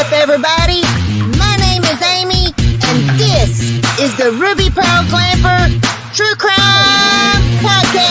up, everybody? My name is Amy, and this is the Ruby Pearl Glamper True Crime Podcast.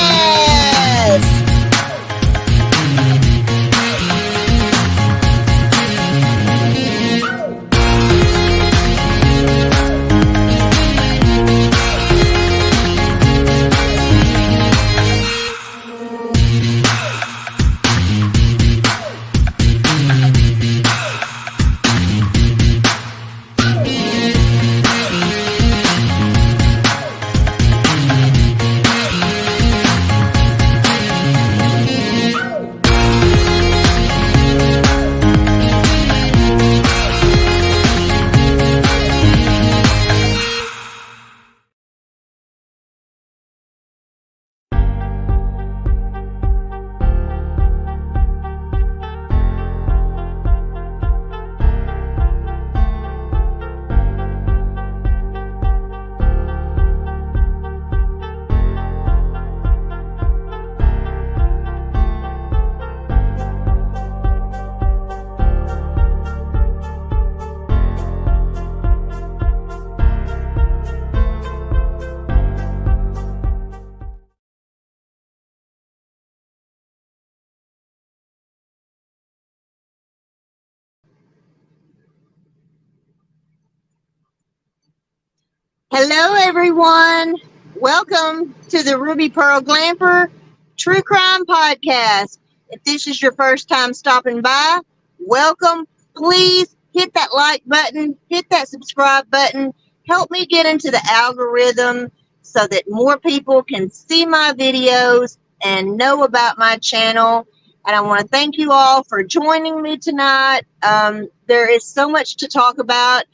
Hello, everyone. Welcome to the Ruby Pearl Glamper True Crime Podcast. If this is your first time stopping by, welcome. Please hit that like button, hit that subscribe button. Help me get into the algorithm so that more people can see my videos and know about my channel. And I want to thank you all for joining me tonight. There is so much to talk about.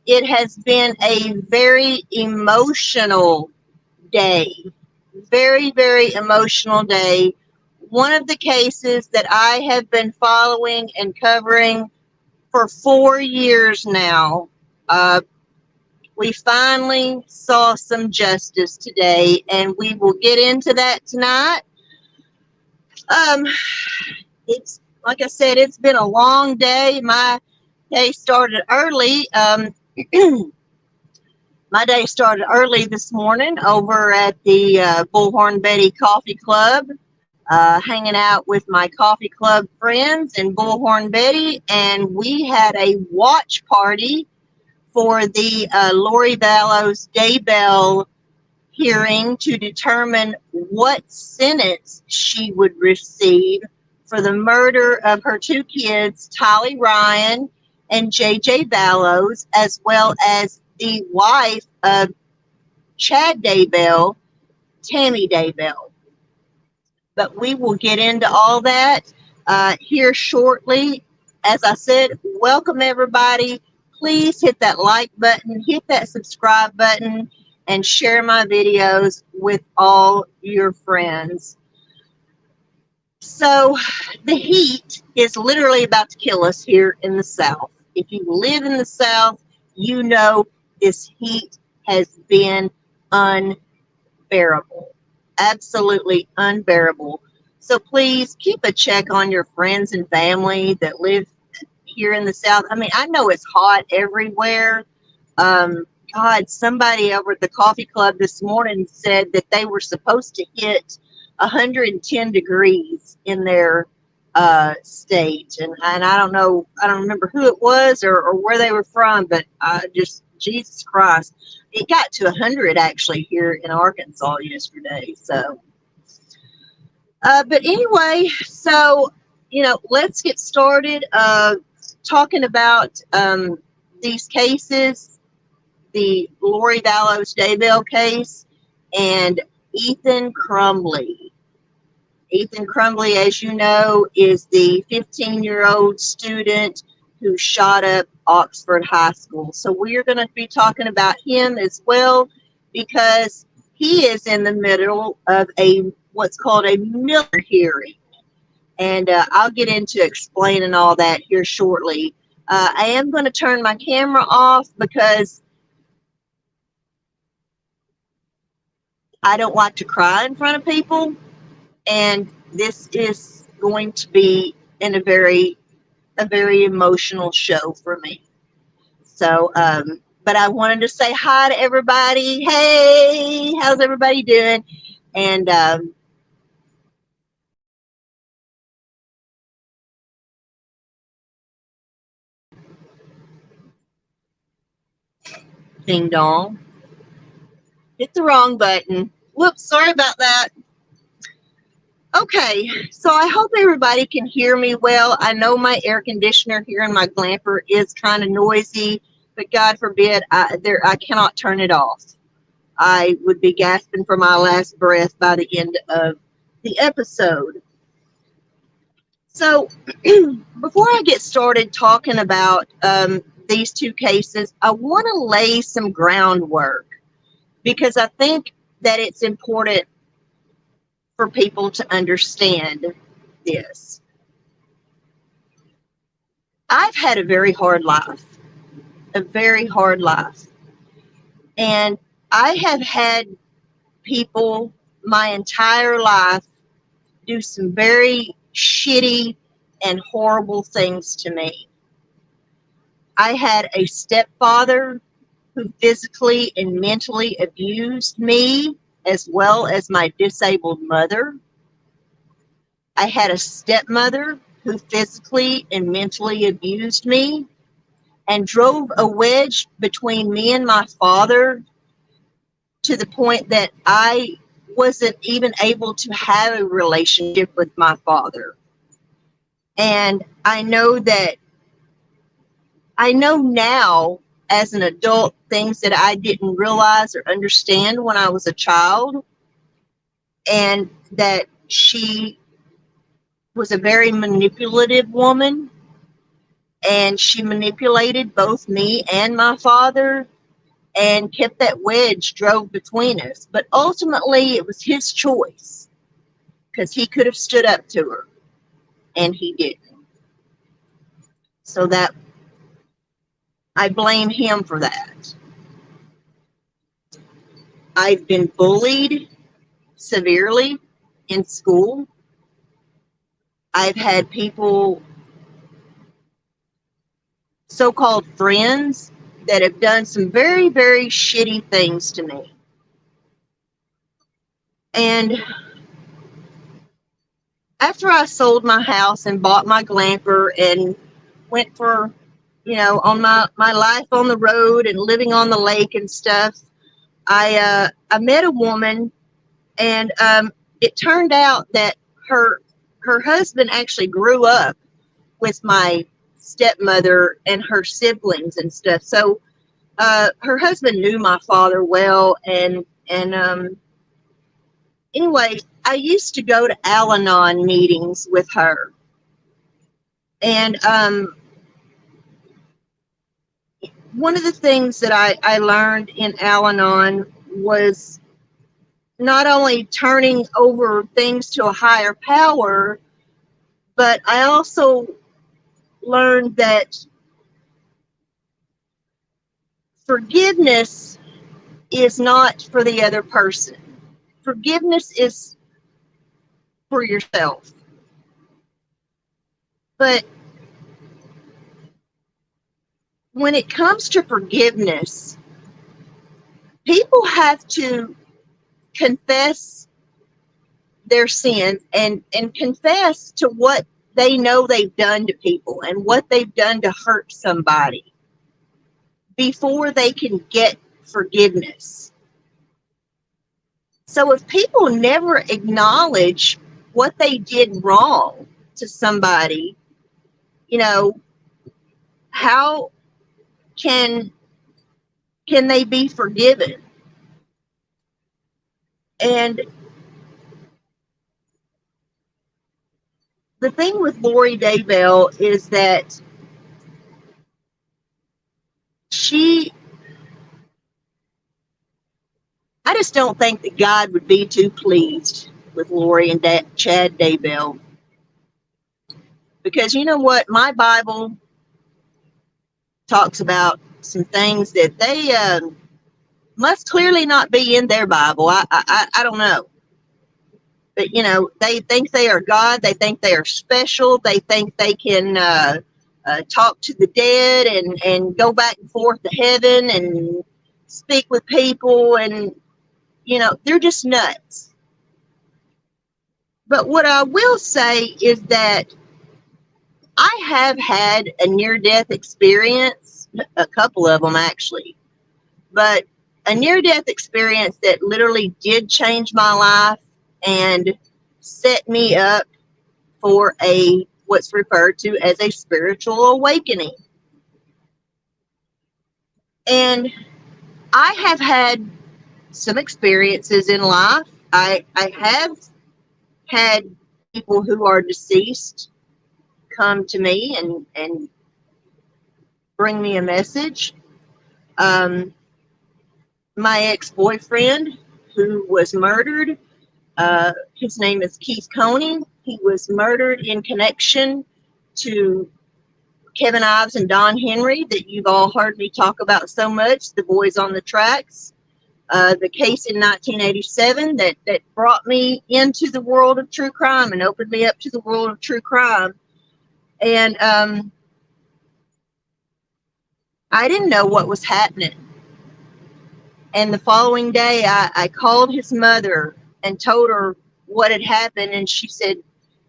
It has been a very emotional day. Very, very emotional day. One of the cases that I have been following and covering for 4 years now. We finally saw some justice today, and we will get into that tonight. It's like I said, it's been a long day. My day started early. My day started early this morning over at the Bullhorn Betty Coffee Club, hanging out with my coffee club friends in Bullhorn Betty, and we had a watch party for the Lori Vallows Daybell hearing to determine what sentence she would receive for the murder of her two kids, Tylee Ryan and JJ Vallows, as well as the wife of Chad Daybell, Tammy Daybell. But we will get into all that here shortly. As I said, welcome everybody. Please hit that like button, hit that subscribe button, and share my videos with all your friends. So the heat is literally about to kill us here in the South. If you live in the South, you know this heat has been unbearable. Absolutely unbearable. So please keep a check on your friends and family that live here in the South. I mean, I know it's hot everywhere. God, somebody over at the coffee club this morning said that they were supposed to hit 110 degrees in their state, and I don't know, I don't remember who it was or where they were from, but just Jesus Christ, it got to 100 actually here in Arkansas yesterday. So but anyway, so let's get started talking about these cases, the Lori Vallows Daybell case and Ethan Crumbley. Ethan Crumbley, as you know, is the 15-year-old student who shot up Oxford High School. So we are going to be talking about him as well, because he is in the middle of what's called a Miller hearing. And I'll get into explaining all that here shortly. I am going to turn my camera off because I don't like to cry in front of people, and this is going to be in a very a very emotional show for me. So, but I wanted to say hi to everybody. Hey, how's everybody doing? And ding dong, hit the wrong button. Whoops, sorry about that. Okay, so I hope everybody can hear me well. I know my air conditioner here in my Glamper is kind of noisy, but God forbid, I cannot turn it off. I would be gasping for my last breath by the end of the episode. So, before I get started talking about these two cases, I want to lay some groundwork because I think that it's important for people to understand this. I've had a very hard life, a very hard life. And I have had people my entire life do some very shitty and horrible things to me. I had a stepfather who physically and mentally abused me, as well as my disabled mother. I had a stepmother who physically and mentally abused me and drove a wedge between me and my father to the point that I wasn't even able to have a relationship with my father. And I know now as an adult things that I didn't realize or understand when I was a child, and that she was a very manipulative woman, and she manipulated both me and my father and kept that wedge drove between us. But ultimately, it was his choice because he could have stood up to her, and he didn't. So that I blame him for that. I've been bullied severely in school. I've had people, so-called friends, that have done some very, very shitty things to me. And after I sold my house and bought my Glamper and went for, on my life on the road and living on the lake and stuff, I met a woman, and it turned out that her husband actually grew up with my stepmother and her siblings and stuff. So her husband knew my father well, and anyway, I used to go to Al-Anon meetings with her, and one of the things that I learned in Al-Anon was not only turning over things to a higher power, but I also learned that forgiveness is not for the other person. Forgiveness is for yourself. But when it comes to forgiveness, people have to confess their sins and confess to what they know they've done to people and what they've done to hurt somebody before they can get forgiveness. So if people never acknowledge what they did wrong to somebody, how can they be forgiven? And the thing with Lori Daybell is that I just don't think that God would be too pleased with Lori and Chad Daybell. Because you know what? My Bible talks about some things that they must clearly not be in their Bible. I don't know. But, they think they are God. They think they are special. They think they can talk to the dead and go back and forth to heaven and speak with people, and they're just nuts. But what I will say is that I have had a near-death experience, a couple of them actually, but a near-death experience that literally did change my life and set me up for what's referred to as a spiritual awakening. And I have had some experiences in life. I have had people who are deceased come to me and bring me a message. My ex-boyfriend, who was murdered, his name is Keith Coney. He was murdered in connection to Kevin Ives and Don Henry, that you've all heard me talk about so much, the Boys on the Tracks. The case in 1987 that brought me into the world of true crime and opened me up to the world of true crime. And I didn't know what was happening. And the following day, I called his mother and told her what had happened. And she said,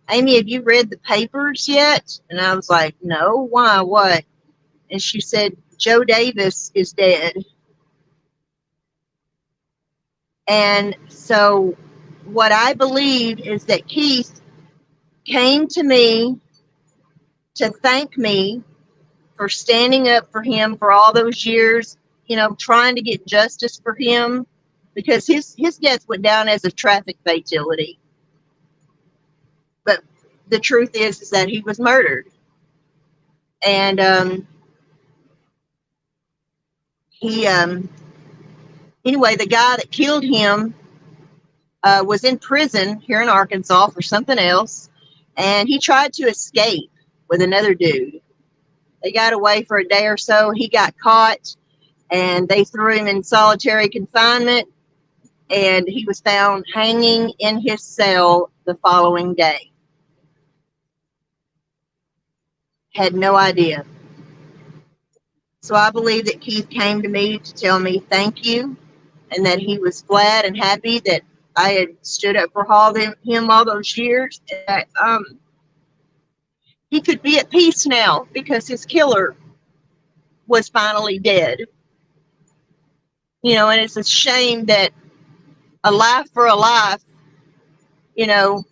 "Amy, have you read the papers yet?" And I was like, "No, why, what?" And she said, "Joe Davis is dead." And so what I believe is that Keith came to me to thank me for standing up for him for all those years, trying to get justice for him, because his death went down as a traffic fatality. But the truth is that he was murdered. And anyway, the guy that killed him was in prison here in Arkansas for something else, and he tried to escape with another dude. They got away for a day or so. He got caught, and they threw him in solitary confinement, and he was found hanging in his cell the following day. Had no idea. So I believe that Keith came to me to tell me thank you, and that he was glad and happy that I had stood up for him all those years. That he could be at peace now because his killer was finally dead. And it's a shame that a life for a life, an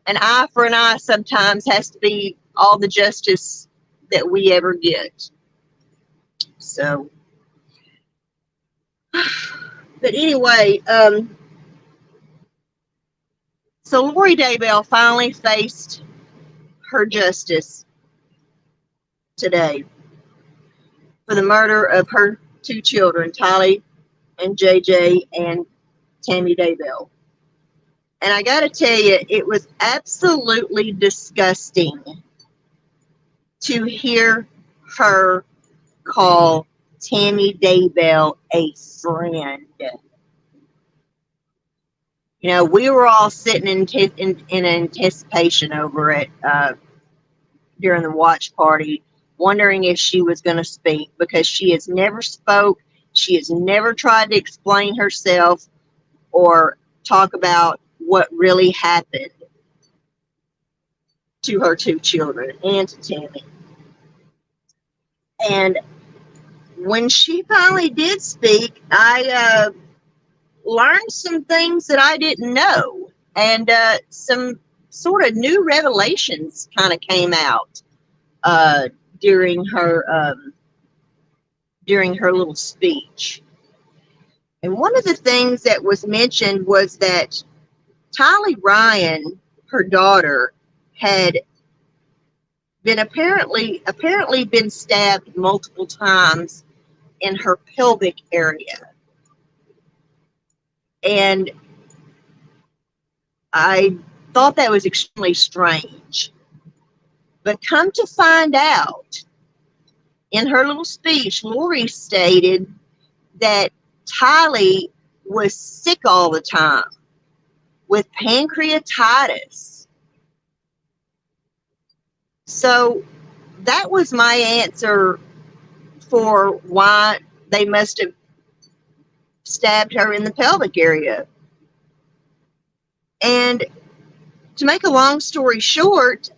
eye for an eye sometimes has to be all the justice that we ever get. So, but anyway, so Lori Daybell finally faced her justice today for the murder of her two children, Tylee and JJ and Tammy Daybell. And I got to tell you, it was absolutely disgusting to hear her call Tammy Daybell a friend. We were all sitting in anticipation over it during the watch party, wondering if she was going to speak, because she has never spoke. She has never tried to explain herself or talk about what really happened to her two children and to Tammy. And when she finally did speak, I learned some things that I didn't know, and some sort of new revelations kind of came out during her little speech. And one of the things that was mentioned was that Tylee Ryan, her daughter, had been apparently been stabbed multiple times in her pelvic area. And I thought that was extremely strange. But come to find out, in her little speech, Lori stated that Tylee was sick all the time with pancreatitis. So that was my answer for why they must have stabbed her in the pelvic area. And to make a long story short,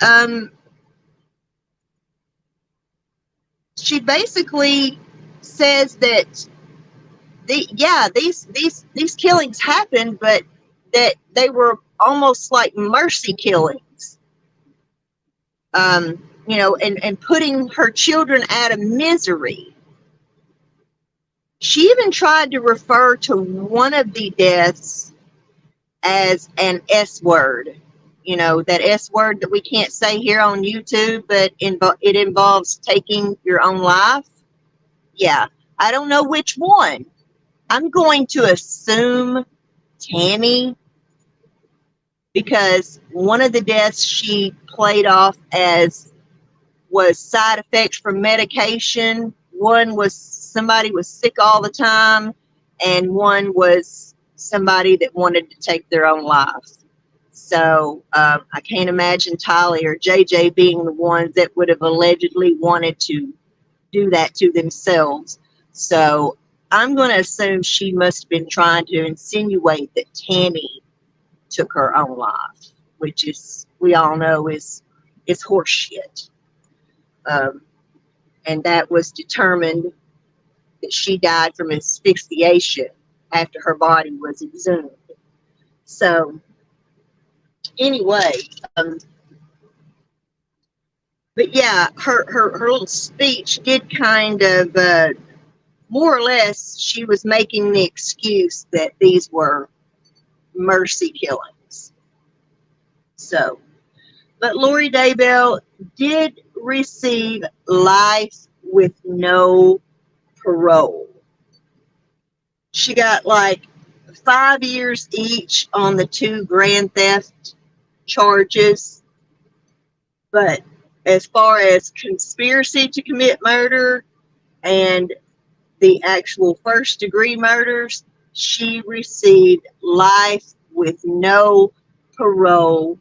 she basically says that these killings happened, but that they were almost like mercy killings. And putting her children out of misery. She even tried to refer to one of the deaths as an S word. That S word that we can't say here on YouTube, but it involves taking your own life. Yeah, I don't know which one. I'm going to assume Tammy, because one of the deaths she played off as was side effects from medication. One was somebody was sick all the time, and one was somebody that wanted to take their own lives. So I can't imagine Tylee or JJ being the ones that would have allegedly wanted to do that to themselves. So I'm going to assume she must have been trying to insinuate that Tammy took her own life, which is, we all know, is horseshit. And that was determined that she died from asphyxiation after her body was exhumed. So anyway, but yeah, her little speech did kind of, more or less, she was making the excuse that these were mercy killings. So, but Lori Daybell did receive life with no parole. She got like 5 years each on the 2 grand theft charges. But as far as conspiracy to commit murder and the actual first degree murders, she received life with no parole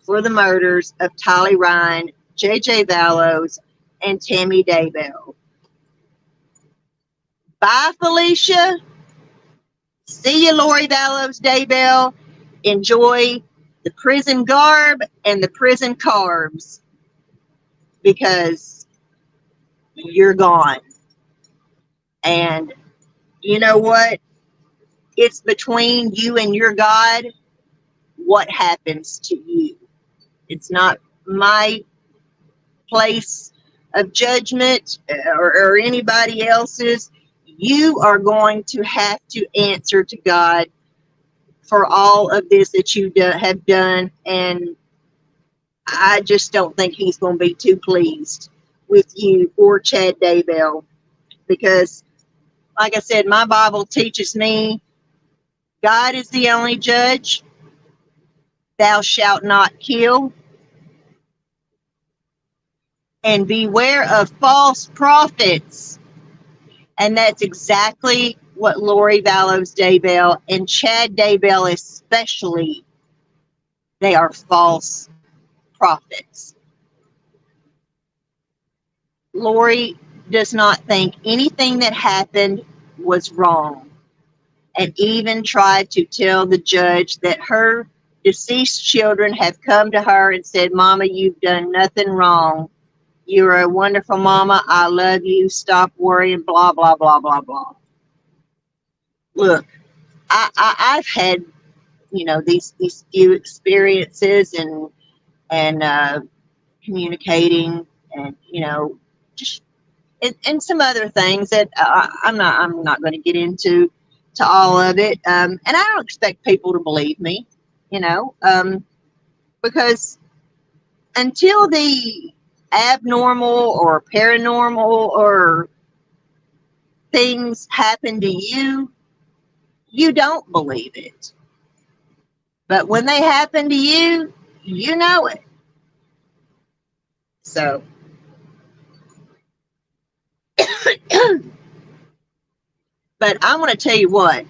for the murders of Tylee Ryan, JJ Vallows, and Tammy Daybell. Bye, Felicia. See you, Lori Vallows Daybell. Enjoy the prison garb and the prison carbs, because you're gone. And you know what? It's between you and your God what happens to you. It's not my place of judgment or anybody else's. You are going to have to answer to God for all of this that you have done, and I just don't think he's going to be too pleased with you or Chad Daybell, because, like I said, my Bible teaches me God is the only judge. Thou shalt not kill. And beware of false prophets. And that's exactly what Lori Vallows Daybell and Chad Daybell especially, they are false prophets. Lori does not think anything that happened was wrong, and even tried to tell the judge that her deceased children have come to her and said, Mama, you've done nothing wrong. You're a wonderful mama. I love you. Stop worrying, blah, blah, blah, blah, blah. Look, I've had, these few experiences and communicating and, just and some other things that I'm not going to get into all of it. And I don't expect people to believe me, because until the abnormal or paranormal or things happen to you, you don't believe it. But when they happen to you, you know it. So, but I'm going to tell you what,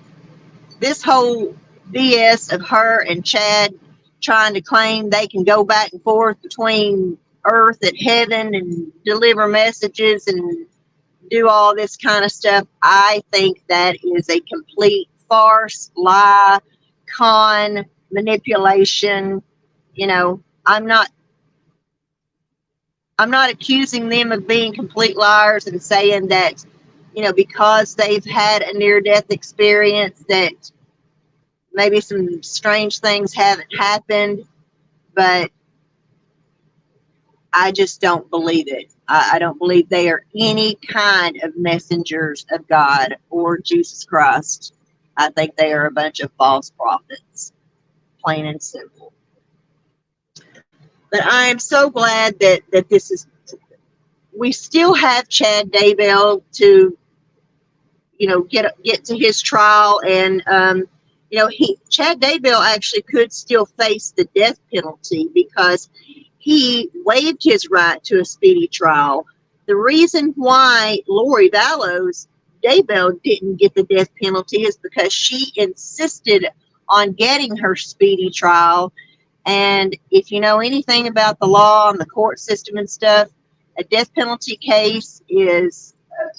this whole BS of her and Chad trying to claim they can go back and forth between earth at heaven and deliver messages and do all this kind of stuff. I think that is a complete farce, lie, con, manipulation. You know, I'm not accusing them of being complete liars and saying that, you know, because they've had a near-death experience that maybe some strange things haven't happened, but I just don't believe it. I don't believe they are any kind of messengers of God or Jesus Christ. I think they are a bunch of false prophets, plain and simple. But I am so glad that this is, we still have Chad Daybell to, you know, get to his trial. And, you know, Chad Daybell actually could still face the death penalty because he waived his right to a speedy trial. The reason why Lori Vallows, Daybell, didn't get the death penalty is because she insisted on getting her speedy trial. And if you know anything about the law and the court system and stuff, a death penalty case is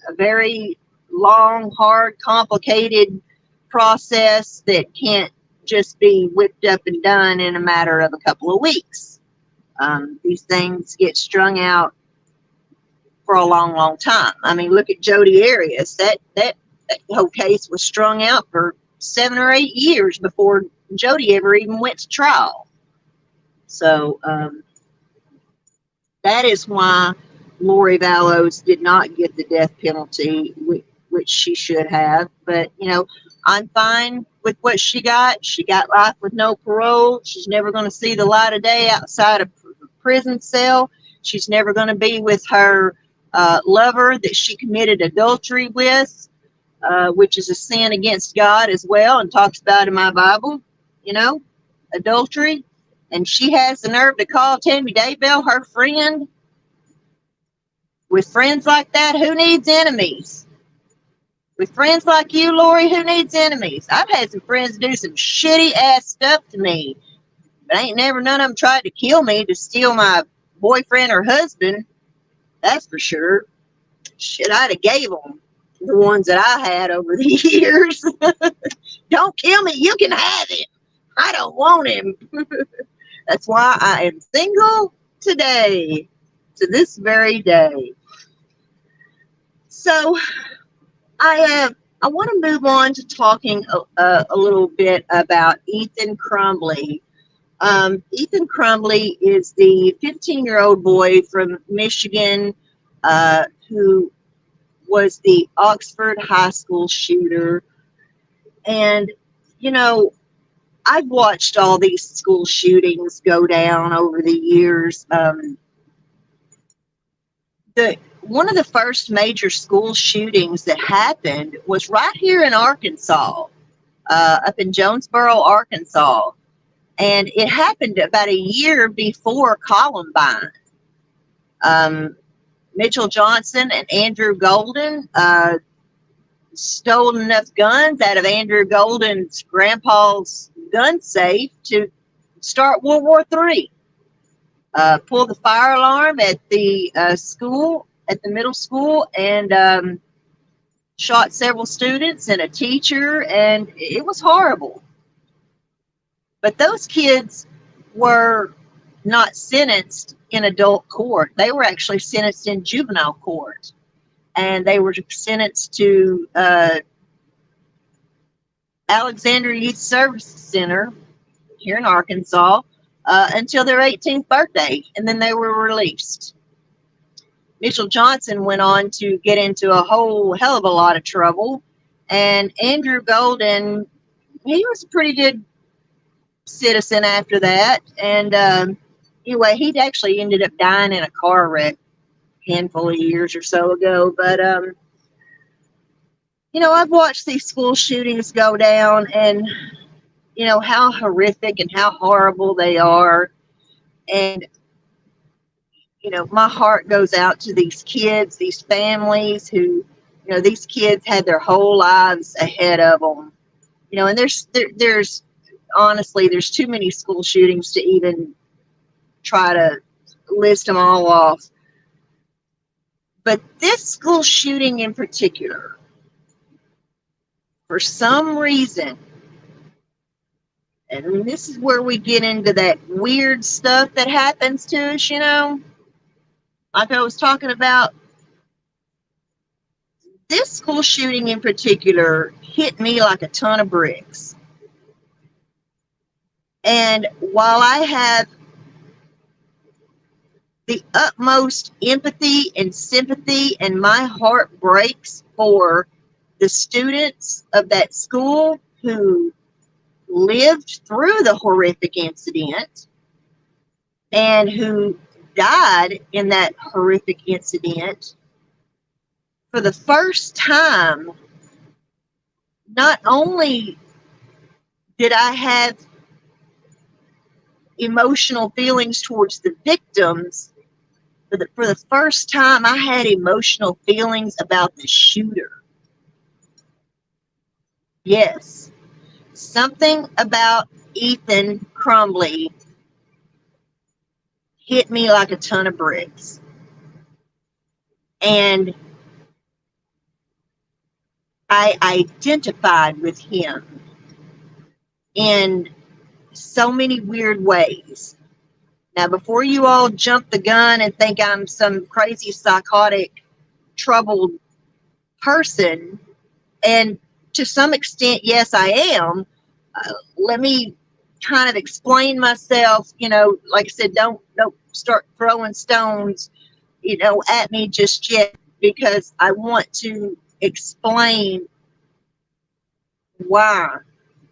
a very long, hard, complicated process that can't just be whipped up and done in a matter of a couple of weeks. These things get strung out for a long, long time. I mean, look at Jodi Arias. That whole case was strung out for 7 or 8 years before Jodi ever even went to trial. So that is why Lori Vallows did not get the death penalty, which she should have. But, you know, I'm fine with what she got. She got life with no parole. She's never going to see the light of day outside a prison cell. She's never going to be with her lover that she committed adultery with, which is a sin against God as well, and talks about in my Bible, you know, adultery. And she has the nerve to call Tammy Daybell her friend. With friends like that, who needs enemies? With friends like you, Lori, who needs enemies? I've had some friends do some shitty ass stuff to me, but ain't never none of them tried to kill me to steal my boyfriend or husband. That's for sure. Shit, I'd have gave them the ones that I had over the years. Don't kill me. You can have him. I don't want him. That's why I am single today, to this very day. So I want to move on to talking a little bit about Ethan Crumbley. Ethan Crumbley is the 15-year-old boy from Michigan who was the Oxford high school shooter. And, you know, I've watched all these school shootings go down over the years. One of the first major school shootings that happened was right here in Arkansas, up in Jonesboro, Arkansas. And it happened about a year before Columbine. Mitchell Johnson and Andrew Golden stole enough guns out of Andrew Golden's grandpa's gun safe to start World War III. Pulled the fire alarm at the school, at the middle school, and shot several students and a teacher, and it was horrible. But those kids were not sentenced in adult court. They were actually sentenced in juvenile court. And they were sentenced to Alexander Youth Service Center here in Arkansas until their 18th birthday, and then they were released. Mitchell Johnson went on to get into a whole hell of a lot of trouble, and Andrew Golden, he was a pretty good citizen after that. And anyway, he'd actually ended up dying in a car wreck a handful of years or so ago. But you know, I've watched these school shootings go down, and you know how horrific and how horrible they are. And you know, my heart goes out to these kids, these families who, you know, these kids had their whole lives ahead of them. You know, and there's honestly, there's too many school shootings to even try to list them all off. But this school shooting in particular, for some reason, and this is where we get into that weird stuff that happens to us, you know, like I was talking about. This school shooting in particular hit me like a ton of bricks. And while I have the utmost empathy and sympathy, and my heart breaks for the students of that school who lived through the horrific incident and who died in that horrific incident, for the first time, not only did I have emotional feelings towards the victims, but for the first time, I had emotional feelings about the shooter. Yes, something about Ethan Crumbley hit me like a ton of bricks. And I identified with him in so many weird ways. Now, before you all jump the gun and think I'm some crazy, psychotic, troubled person, and to some extent, yes, I am, let me kind of explain myself. You know, like I said, don't start throwing stones, you know, at me just yet, because I want to explain why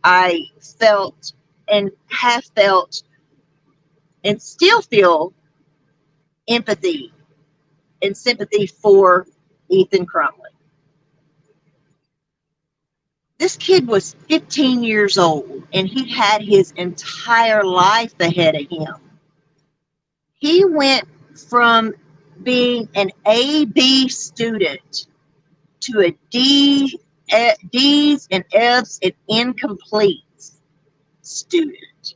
I felt and have felt and still feel empathy and sympathy for Ethan Crumbley. This kid was 15 years old, and he had his entire life ahead of him. He went from being an A-B student to a D's and F's and incompletes student.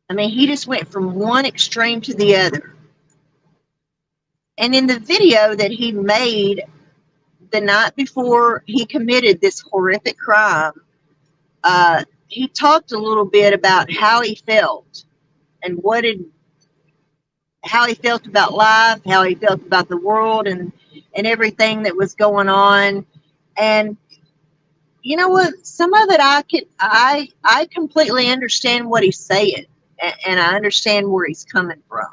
I mean, he just went from one extreme to the other. And in the video that he made the night before he committed this horrific crime, he talked a little bit about how he felt and how he felt about life, how he felt about the world, and everything that was going on. And you know what? Some of it I completely understand what he's saying, and I understand where he's coming from.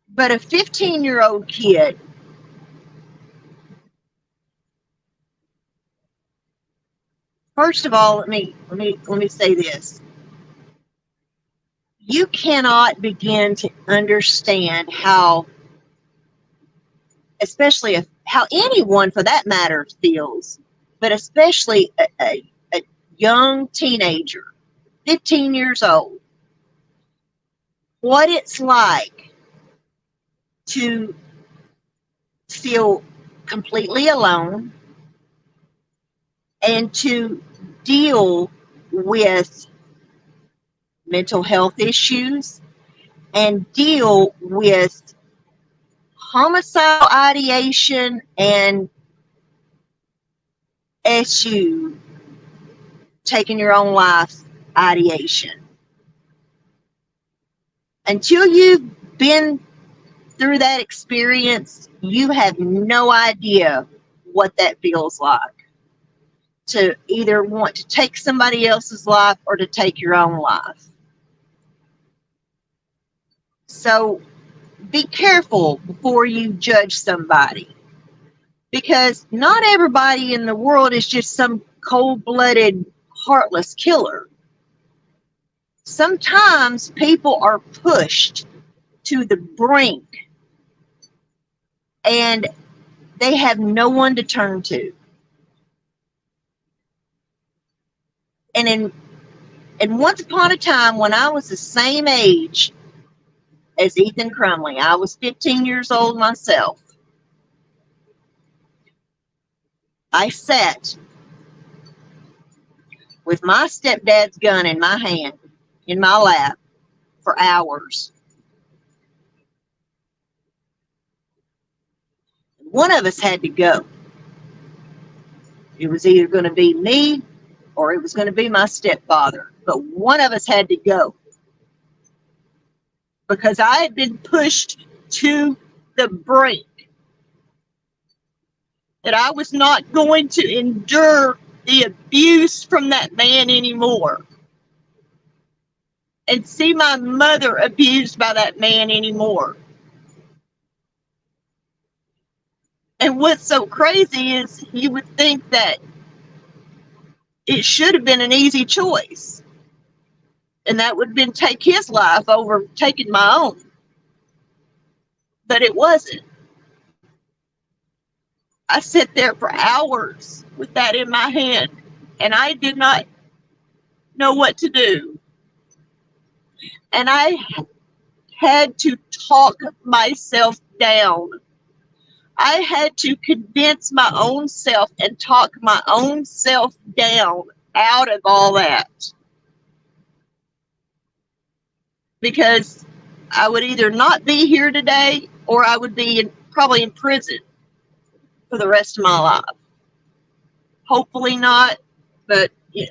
But a 15-year-old kid, first of all, let me say this. You cannot begin to understand how, especially how anyone for that matter feels, but especially a young teenager, 15 years old, what it's like to feel completely alone and to deal with mental health issues and deal with homicidal ideation and SU, taking your own life ideation. Until you've been through that experience, you have no idea what that feels like, to either want to take somebody else's life or to take your own life. So be careful before you judge somebody, because not everybody in the world is just some cold-blooded, heartless killer. Sometimes people are pushed to the brink and they have no one to turn to. And once upon a time, when I was the same age as Ethan Crumbley, I was 15 years old myself, I sat with my stepdad's gun in my hand, in my lap, for hours. One of us had to go. It was either going to be me or it was going to be my stepfather. But one of us had to go because I had been pushed to the brink, that I was not going to endure the abuse from that man anymore and see my mother abused by that man anymore. And what's so crazy is you would think that it should have been an easy choice, and that would have been take his life over taking my own. But it wasn't. I sat there for hours with that in my hand, and I did not know what to do. And I had to talk myself down. I had to convince my own self and talk my own self down out of all that. Because I would either not be here today or I would be probably in prison for the rest of my life. Hopefully not, but yeah,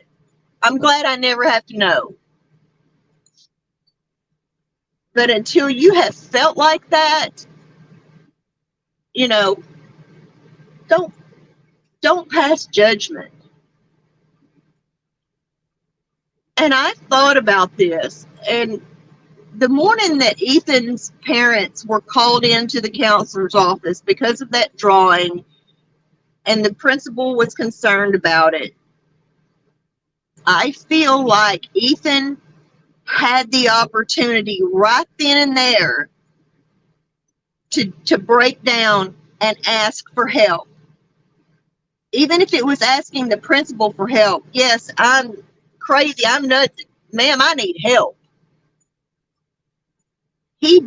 I'm glad I never have to know. But until you have felt like that, you know, don't pass judgment. And I thought about this, and the morning that Ethan's parents were called into the counselor's office because of that drawing, and the principal was concerned about it, I feel like Ethan had the opportunity right then and there to break down and ask for help. Even if it was asking the principal for help. Yes, I'm crazy. I'm nuts. Ma'am, I need help. He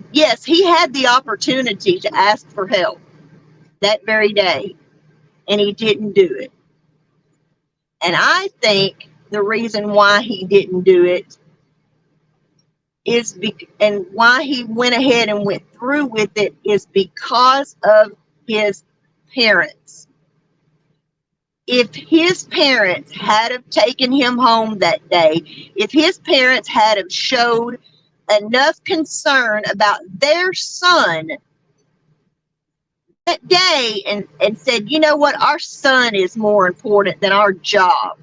had the opportunity to ask for help that very day, and he didn't do it. And I think the reason why he didn't do it is and why he went ahead and went through with it is because of his parents. If his parents had have taken him home that day, if his parents had have showed enough concern about their son that day and said, you know what, our son is more important than our job.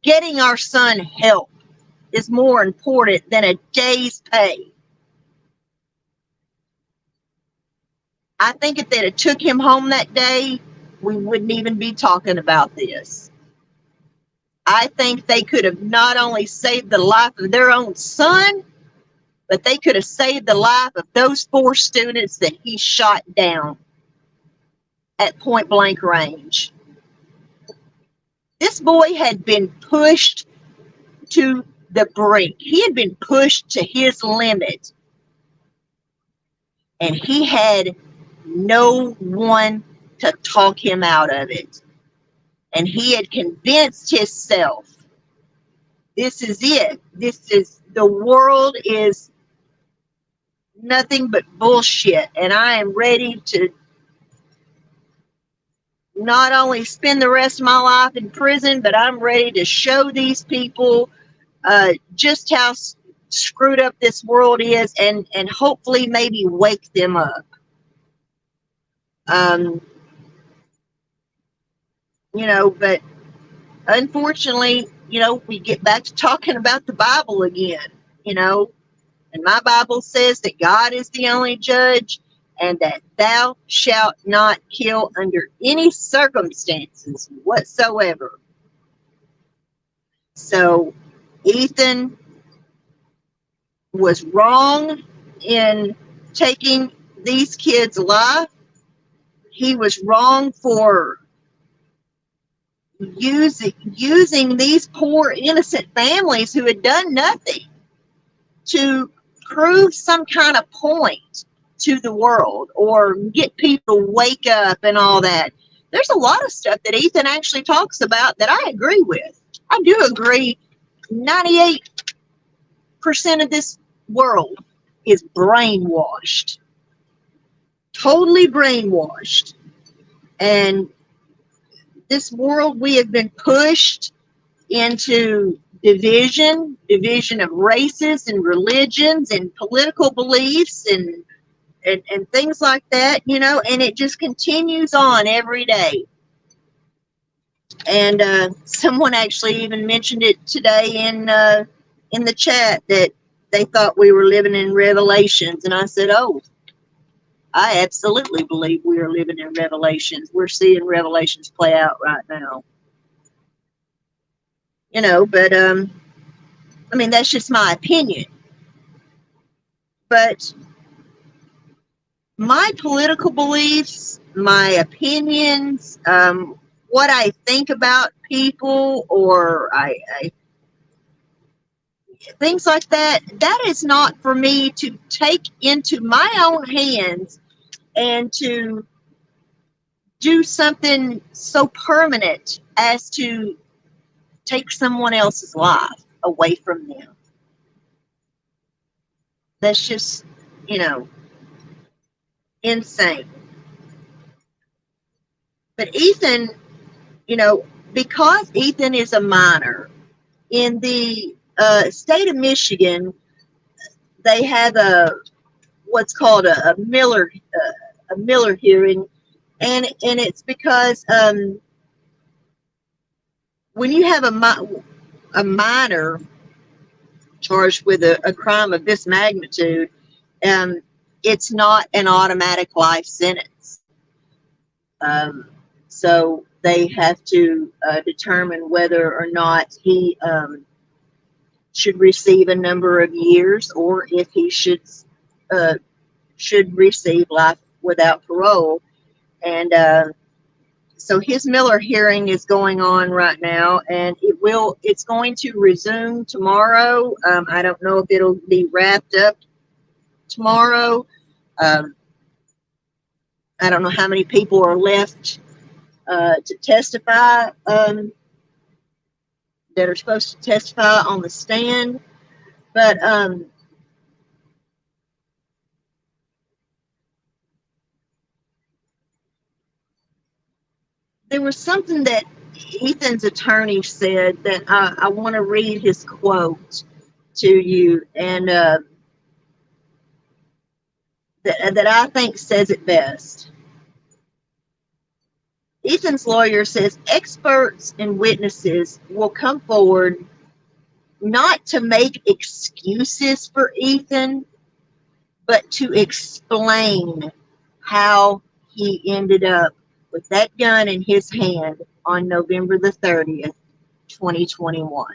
Getting our son help is more important than a day's pay. I think if they'd have took him home that day, we wouldn't even be talking about this. I think they could have not only saved the life of their own son, but they could have saved the life of those 4 students that he shot down at point blank range. This boy had been pushed to the brink. He had been pushed to his limit. And he had no one to talk him out of it. And he had convinced himself, this is it. The world is nothing but bullshit. And I am ready to not only spend the rest of my life in prison, but I'm ready to show these people just how screwed up this world is, and hopefully maybe wake them up. But unfortunately, we get back to talking about the Bible again, and my Bible says that God is the only judge, and that thou shalt not kill under any circumstances whatsoever. So Ethan was wrong in taking these kids' life. He was wrong for using these poor innocent families who had done nothing to prove some kind of point to the world or get people to wake up and all that. There's a lot of stuff that Ethan actually talks about that I agree with. I do agree. 98% of this world is brainwashed, totally brainwashed. And this world, we have been pushed into division of races and religions and political beliefs and things like that, and it just continues on every day. And someone actually even mentioned it today in the chat that they thought we were living in Revelations, and I said, "Oh, I absolutely believe we are living in Revelations. We're seeing Revelations play out right now." But I mean, that's just my opinion. But my political beliefs, my opinions, what I think about people, or things like that, that is not for me to take into my own hands and to do something so permanent as to take someone else's life away from them. That's just, insane. But Ethan, because Ethan is a minor, in the state of Michigan, they have what's called a Miller hearing, and it's because when you have a minor charged with a crime of this magnitude, it's not an automatic life sentence. So they have to determine whether or not he should receive a number of years, or if he should receive life without parole. And so his Miller hearing is going on right now, and it's going to resume tomorrow. I don't know if it'll be wrapped up tomorrow. I don't know how many people are left to testify, that are supposed to testify on the stand. But there was something that Ethan's attorney said that I want to read his quote to you, and that I think says it best. Ethan's lawyer says experts and witnesses will come forward not to make excuses for Ethan, but to explain how he ended up with that gun in his hand on November the 30th, 2021.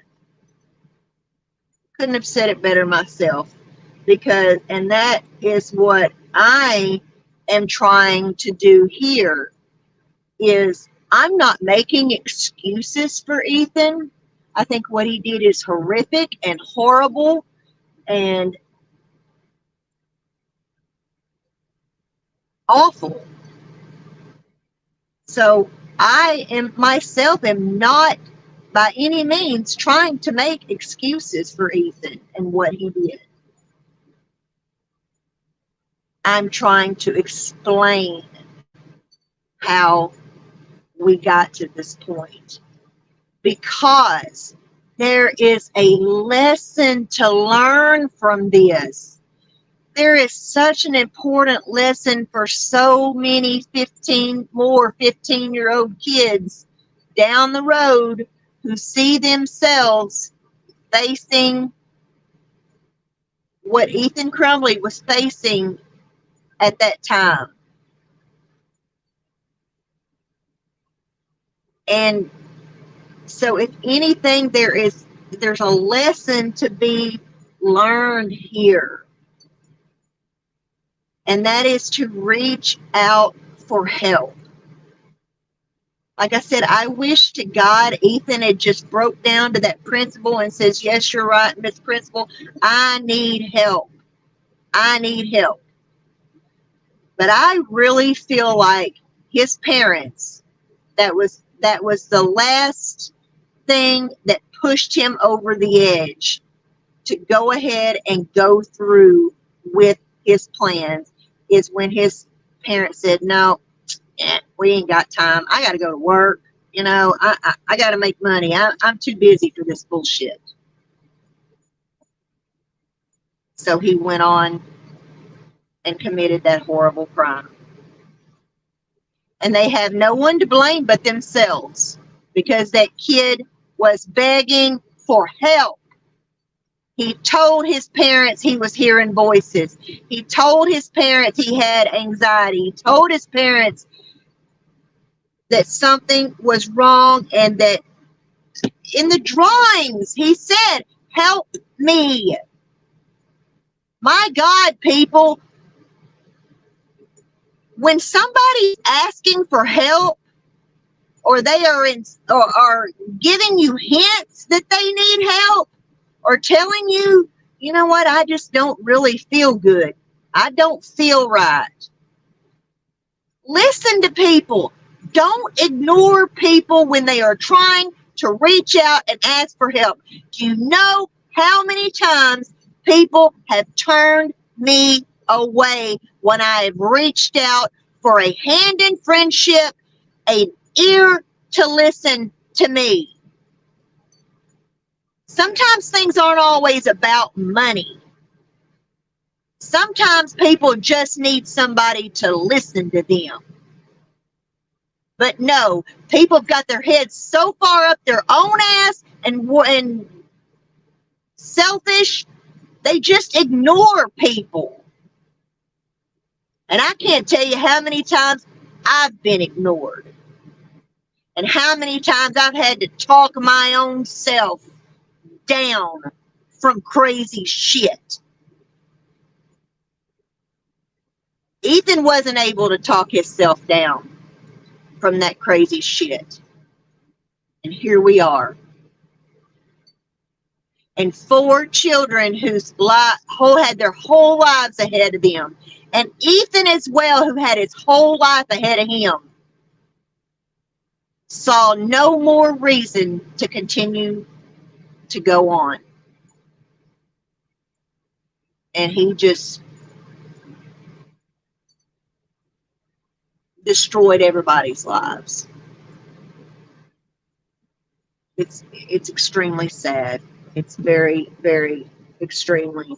Couldn't have said it better myself, and that is what I am trying to do here, is I'm not making excuses for Ethan. I think what he did is horrific and horrible, and awful. So I am not by any means trying to make excuses for Ethan and what he did. I'm trying to explain how we got to this point, because there is a lesson to learn from this. There is such an important lesson for so many 15-year-old kids down the road who see themselves facing what Ethan Crumbley was facing at that time. And so if anything, there's a lesson to be learned here. And that is to reach out for help. Like I said, I wish to God Ethan had just broke down to that principal and says, "Yes, you're right, Miss Principal. I need help. I need help." But I really feel like his parents, that was the last thing that pushed him over the edge to go ahead and go through with his plans is when his parents said, no, we ain't got time. I got to go to work. You know, I got to make money. I'm too busy for this bullshit. So he went on and committed that horrible crime. And they have no one to blame but themselves, because that kid was begging for help. He told his parents he was hearing voices. He told his parents he had anxiety. He told his parents that something was wrong, and that in the drawings he said, help me. My God, people, when somebody's asking for help, or they are giving you hints that they need help, or telling you, you know what, I just don't really feel good. I don't feel right. Listen to people. Don't ignore people when they are trying to reach out and ask for help. Do you know how many times people have turned me away when I have reached out for a hand in friendship, an ear to listen to me? Sometimes things aren't always about money. Sometimes people just need somebody to listen to them. But no, people have got their heads so far up their own ass and selfish, they just ignore people. And I can't tell you how many times I've been ignored, and how many times I've had to talk my own self down from crazy shit. Ethan wasn't able to talk himself down from that crazy shit. And here we are. And 4 children whose had their whole lives ahead of them. And Ethan as well, who had his whole life ahead of him, saw no more reason to continue to go on. And he just destroyed everybody's lives. It's extremely sad. It's very, very extremely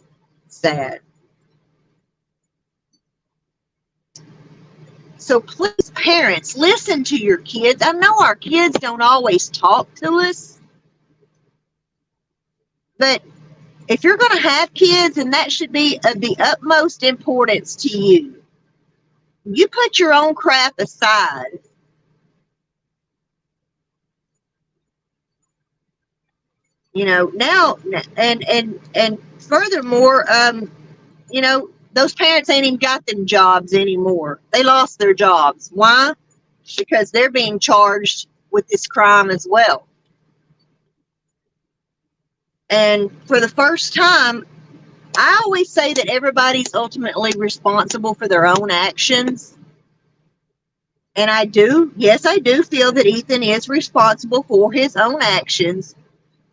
sad. So please, parents, listen to your kids. I know our kids don't always talk to us, but if you're going to have kids, and that should be of the utmost importance to you, you put your own crap aside. You know, now, and furthermore, you know, those parents ain't even got them jobs anymore. They lost their jobs. Why? Because they're being charged with this crime as well. And for the first time, I always say that everybody's ultimately responsible for their own actions. And I do feel that Ethan is responsible for his own actions.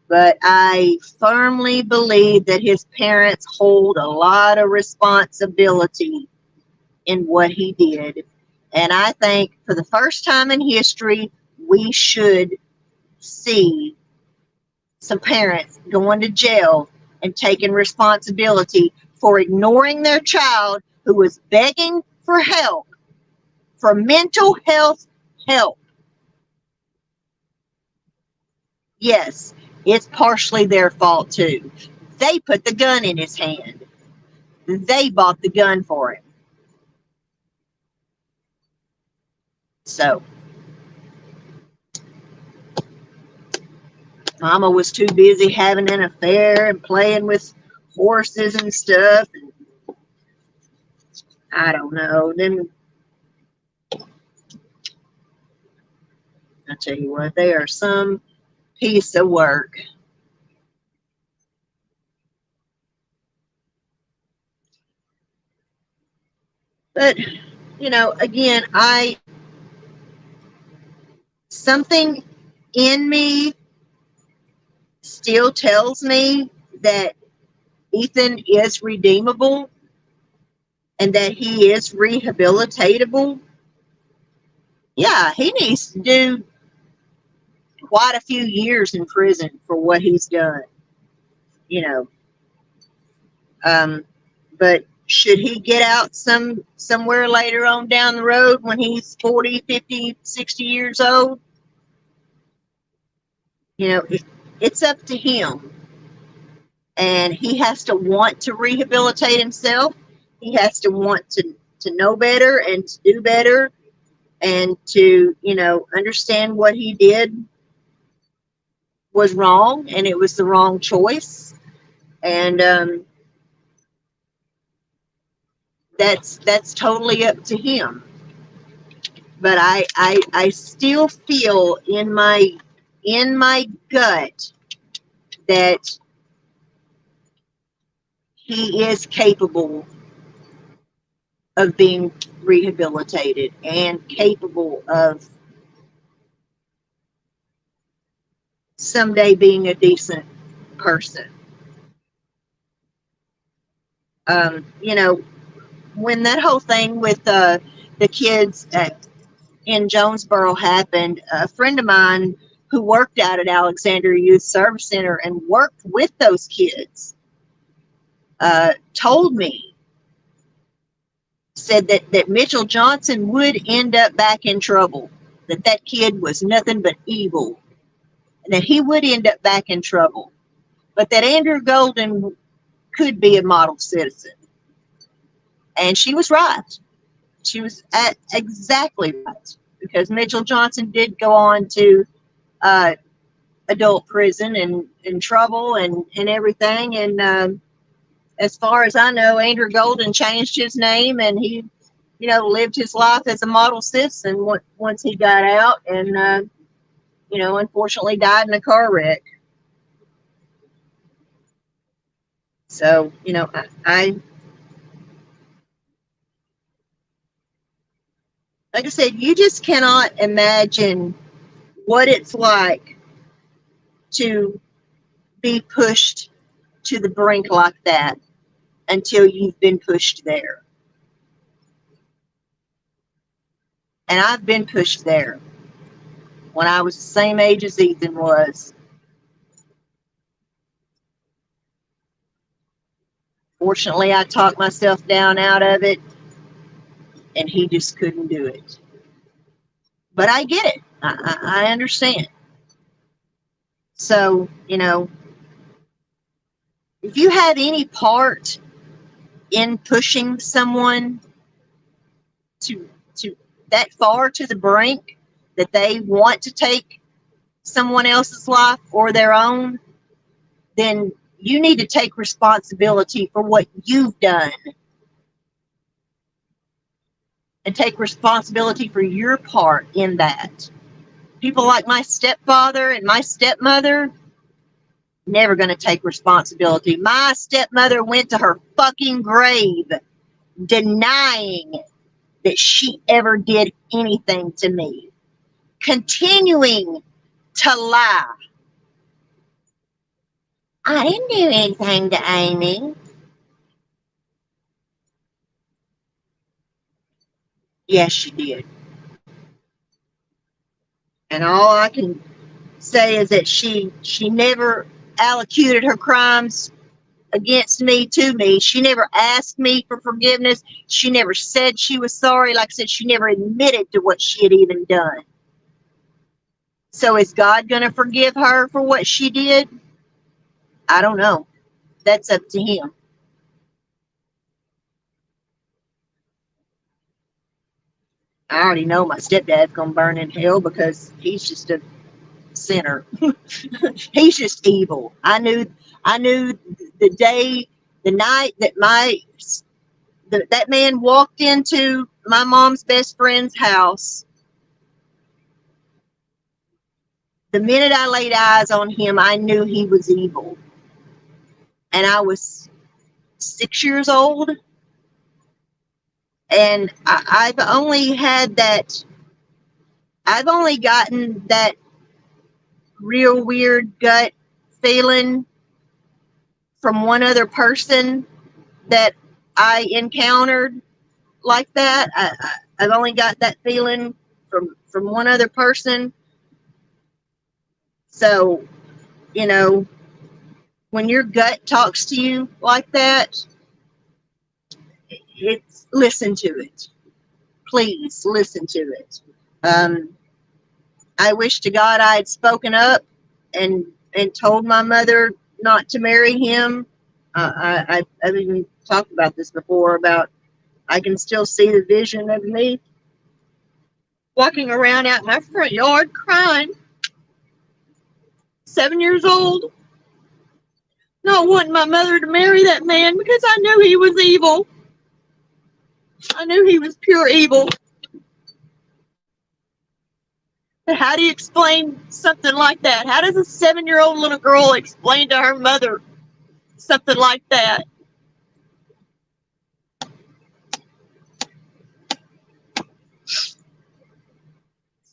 But I firmly believe that his parents hold a lot of responsibility in what he did. And I think for the first time in history, we should see some parents going to jail and taking responsibility for ignoring their child who was begging for help, for mental health help. Yes, it's partially their fault too. They put the gun in his hand. They bought the gun for him. So, Mama was too busy having an affair and playing with horses and stuff. And I don't know. Then, I tell you what, they are some piece of work. But, you know, again, something in me still tells me that Ethan is redeemable and that he is rehabilitatable, yeah, he needs to do quite a few years in prison for what he's done, you know. But should he get out somewhere later on down the road when he's 40, 50, 60 years old, you know, it's up to him. And he has to want to rehabilitate himself. He has to want to know better and to do better and to, you know, understand what he did was wrong and it was the wrong choice. And that's totally up to him. But I still feel in my gut that he is capable of being rehabilitated and capable of someday being a decent person. You know, when that whole thing with the kids in Jonesboro happened, a friend of mine who worked out at Alexandria Youth Service Center and worked with those kids told me, said that Mitchell Johnson would end up back in trouble, that kid was nothing but evil, and that he would end up back in trouble, but that Andrew Golden could be a model citizen. And she was right. She was exactly right, because Mitchell Johnson did go on to adult prison and in trouble and everything. And as far as I know, Andrew Golden changed his name and he, you know, lived his life as a model citizen once he got out, and you know, unfortunately died in a car wreck. So, you know, I like I said, you just cannot imagine what it's like to be pushed to the brink like that until you've been pushed there. And I've been pushed there when I was the same age as Ethan was. Fortunately, I talked myself down out of it, and he just couldn't do it. But I get it. I understand. So, you know, if you have any part in pushing someone to that far to the brink that they want to take someone else's life or their own, then you need to take responsibility for what you've done and take responsibility for your part in that. People like my stepfather and my stepmother, never going to take responsibility. My stepmother went to her fucking grave denying that she ever did anything to me, continuing to lie. I didn't do anything to Amy. Yes, she did. And all I can say is that she never allocated her crimes against me to me. She never asked me for forgiveness. She never said she was sorry. Like I said, she never admitted to what she had even done. So is God going to forgive her for what she did? I don't know. That's up to him. I already know my stepdad's going to burn in hell because he's just a sinner. He's just evil. I knew the night that that man walked into my mom's best friend's house. The minute I laid eyes on him, I knew he was evil. And I was 6 years old. And I've only gotten that real weird gut feeling from one other person that I encountered like that. I've only got that feeling from one other person. So, you know, when your gut talks to you like that, it's listen to it. Please listen to it. I wish to God I had spoken up and told my mother not to marry him. I've even talked about this before, about I can still see the vision of me walking around out in my front yard crying, 7 years old, not wanting my mother to marry that man because I knew he was evil. I knew he was pure evil. But how do you explain something like that? How does a 7-year-old little girl explain to her mother something like that?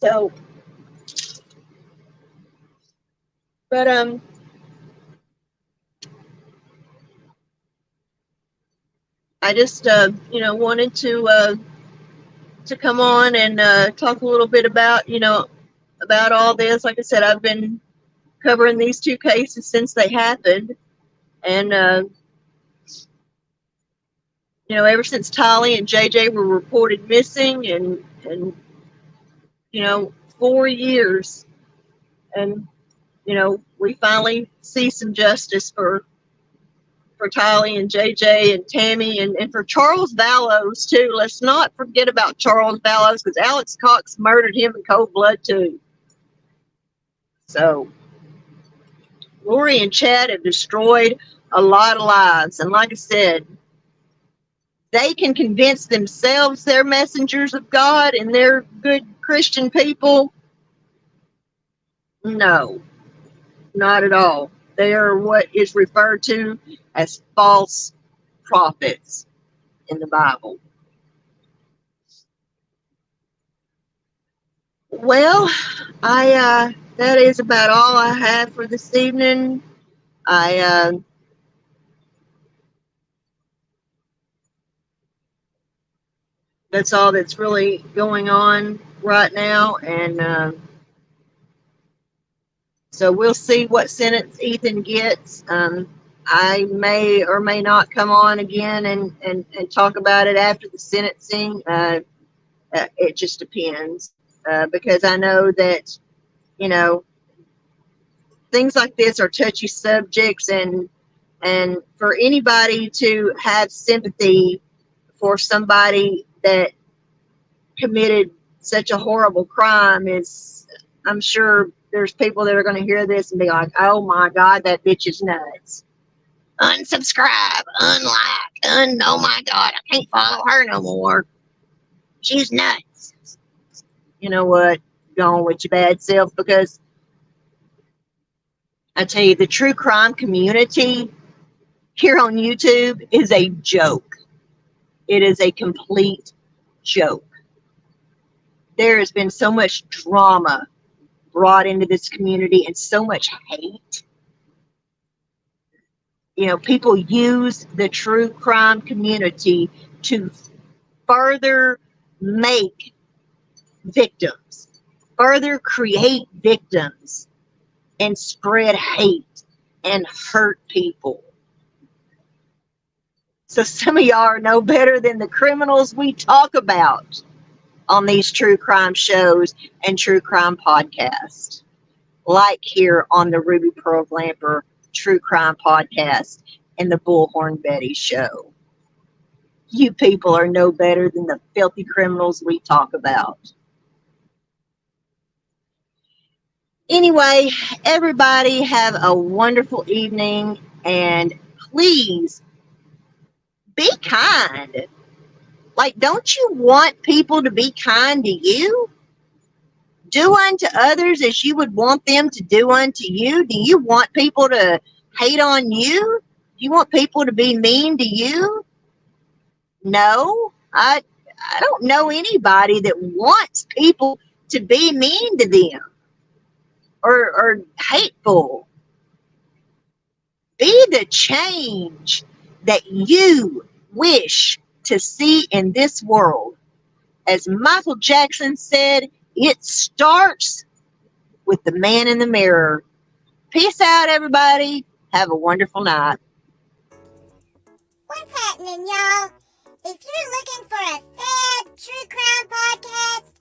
So, but I just wanted to come on and talk a little bit about about all this. Like I said, I've been covering these two cases since they happened, and ever since Tolly and JJ were reported missing, and 4 years, and we finally see some justice for Tolly and JJ and Tammy, and for Charles Vallows too. Let's not forget about Charles Vallows, because Alex Cox murdered him in cold blood too. So Lori and Chad have destroyed a lot of lives, and like I said, they can convince themselves they're messengers of God and they're good Christian people. No, not at all. They are what is referred to as false prophets in the Bible. Well, that is about all I have for this evening. That's all that's really going on right now, and so we'll see what sentence Ethan gets. I may or may not come on again and talk about it after the sentencing. It just depends, because I know that things like this are touchy subjects, and for anybody to have sympathy for somebody that committed such a horrible crime is, I'm sure there's people that are going to hear this and be like, oh my God, that bitch is nuts. Unsubscribe, unlike, oh my God, I can't follow her no more. She's nuts. You know what? Go on with your bad self, because I tell you, the true crime community here on YouTube is a joke. It is a complete joke. There has been so much drama brought into this community and so much hate. People use the true crime community to further make victims, further create victims, and spread hate and hurt people. So some of y'all are no better than the criminals we talk about on these true crime shows and true crime podcasts, like here on the Ruby Pearl Glamper True Crime Podcast and the Bullhorn Betty Show. You people are no better than the filthy criminals we talk about. Anyway, everybody have a wonderful evening, and please be kind. Like, don't you want people to be kind to you? Do unto others as you would want them to do unto you. Do you want people to hate on you? Do you want people to be mean to you? No, I don't know anybody that wants people to be mean to them or hateful. Be the change that you wish to see in this world. As Michael Jackson said, it starts with the man in the mirror. Peace out, everybody. Have a wonderful night. What's happening, y'all? If you're looking for a sad true crime podcast,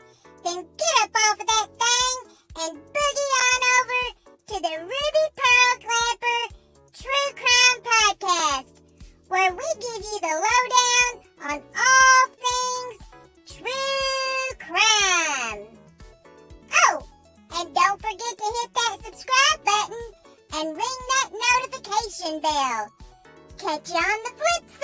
then get up off of that thing and boogie on over to the Ruby Pearl Glamper True Crime Podcast, where we give you the lowdown on all things true crime. Oh, and don't forget to hit that subscribe button and ring that notification bell. Catch you on the flip side.